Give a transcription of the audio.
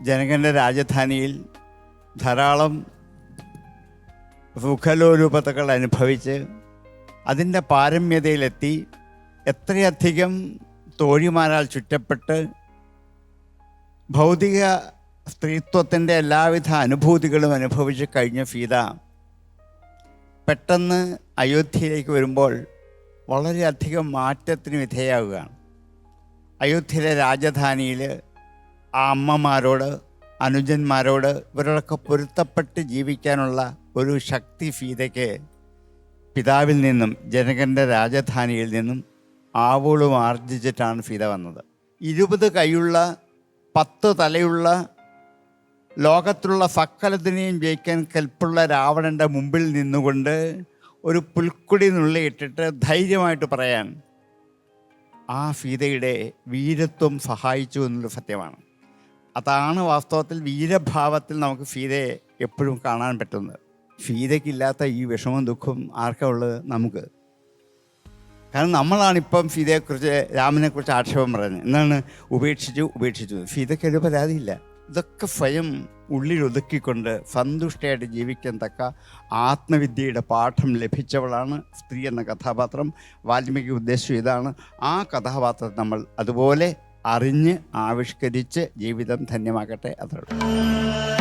ജനകൻ്റെ രാജധാനിയിൽ ധാരാളം സുഖലോലുപതകൾ അനുഭവിച്ച് അതിൻ്റെ പാരമ്യതയിലെത്തി എത്രയധികം തോഴിമാരാൽ ചുറ്റപ്പെട്ട് ഭൗതിക സ്ത്രീത്വത്തിൻ്റെ എല്ലാവിധ അനുഭൂതികളും അനുഭവിച്ച് കഴിഞ്ഞ സീത പെട്ടെന്ന് അയോധ്യയിലേക്ക് വരുമ്പോൾ വളരെയധികം മാറ്റത്തിന് വിധേയമാവുകയാണ്. അയോധ്യയിലെ രാജധാനിയിൽ ആ അമ്മമാരോട്, അനുജന്മാരോട് ഇവരോടൊക്കെ പൊരുത്തപ്പെട്ട് ജീവിക്കാനുള്ള ഒരു ശക്തി സീതയ്ക്ക് പിതാവിൽ നിന്നും, ജനകൻ്റെ രാജധാനിയിൽ നിന്നും ആവോളം ആർജിച്ചിട്ടാണ് സീത വന്നത്. 20 കൈയുള്ള 10 തലയുള്ള ലോകത്തിലുള്ള സകലത്തിനെയും ജയിക്കാൻ കെൽപ്പുള്ള രാവണൻ്റെ മുമ്പിൽ നിന്നുകൊണ്ട് ഒരു പുൽക്കുടി നുള്ളിയിട്ടിട്ട് ധൈര്യമായിട്ട് പറയാൻ ആ സീതയുടെ വീരത്വം സഹായിച്ചു എന്നുള്ളൊരു സത്യമാണ്. അതാണ് വാസ്തവത്തിൽ വീരഭാവത്തിൽ നമുക്ക് സീതയെ എപ്പോഴും കാണാൻ പറ്റുന്നത്. സീതയ്ക്കില്ലാത്ത ഈ വിഷമവും ദുഃഖവും ആർക്കാ ഉള്ളത്? നമുക്ക്. കാരണം നമ്മളാണിപ്പം സീതയെക്കുറിച്ച്, രാമനെക്കുറിച്ച് ആക്ഷേപം പറയുന്നത്. എന്താണ്? ഉപേക്ഷിച്ചു. സീതയ്ക്കൊരു പരാതിയില്ല. ഇതൊക്കെ സ്വയം ഉള്ളിലൊതുക്കിക്കൊണ്ട് സന്തുഷ്ടയായിട്ട് ജീവിക്കാൻ തക്ക ആത്മവിദ്യയുടെ പാഠം ലഭിച്ചവളാണ് സ്ത്രീ എന്ന കഥാപാത്രം. വാൽമീകി ഉദ്ദേശിച്ചു ഇതാണ്. ആ കഥാപാത്രം നമ്മൾ അതുപോലെ അറിഞ്ഞ് ആവിഷ്കരിച്ച് ജീവിതം ധന്യമാക്കട്ടെ. അത്രയുള്ളൂ.